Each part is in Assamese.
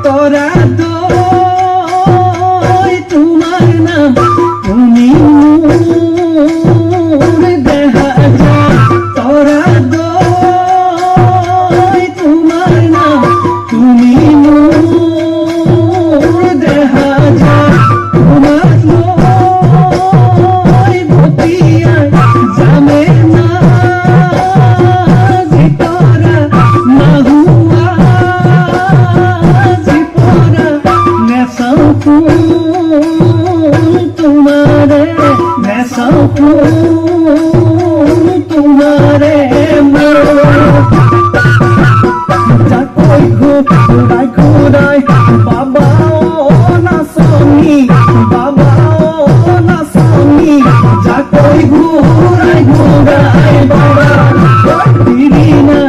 তোরা দই তোমার নাম তুমি দেখা যায় তোরা দই তোমার নাম তুমি দেখা যায় তোমার লই বতিয়ায় জানে না জিতরা না হুয়া জিপরা নেশাও तुम्हारे नेशा तुम्हारे जाकोई घुराई बाबा ना सोनी बाबा ना सोनी जाकोई घुराई बाबा दीदी ना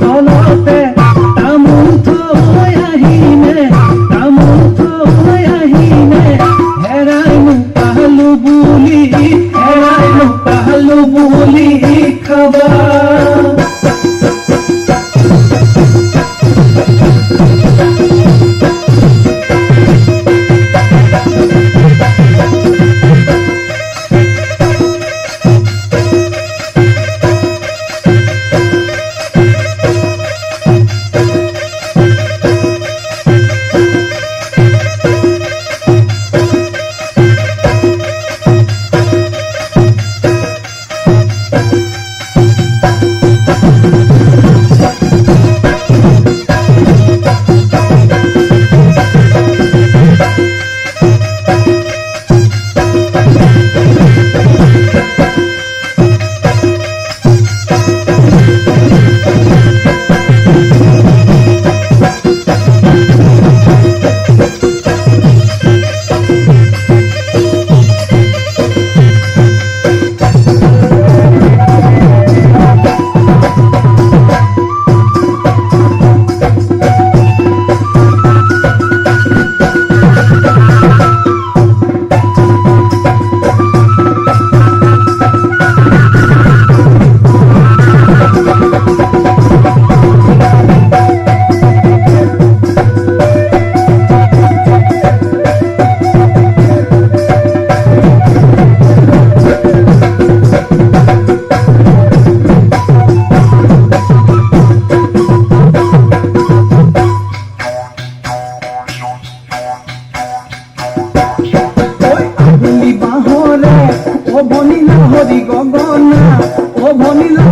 तलते तामुल थोयाहीने हेराइनु पहलू बोली खबर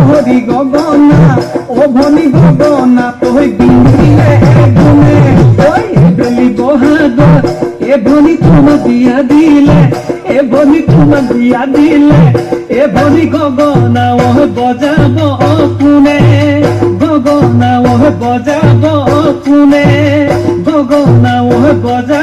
হরি গগনা ও ভনি গগনা তোই বিনিলে গুনে ওই বেলি বহাদুর এ ভনি তোমা দিয়া দিলে এ ভনি তোমা দিয়া দিলে এ ভনি গগনা ও বজাব কোনে গগনা ও বজাব কোনে গগনা ও বজাব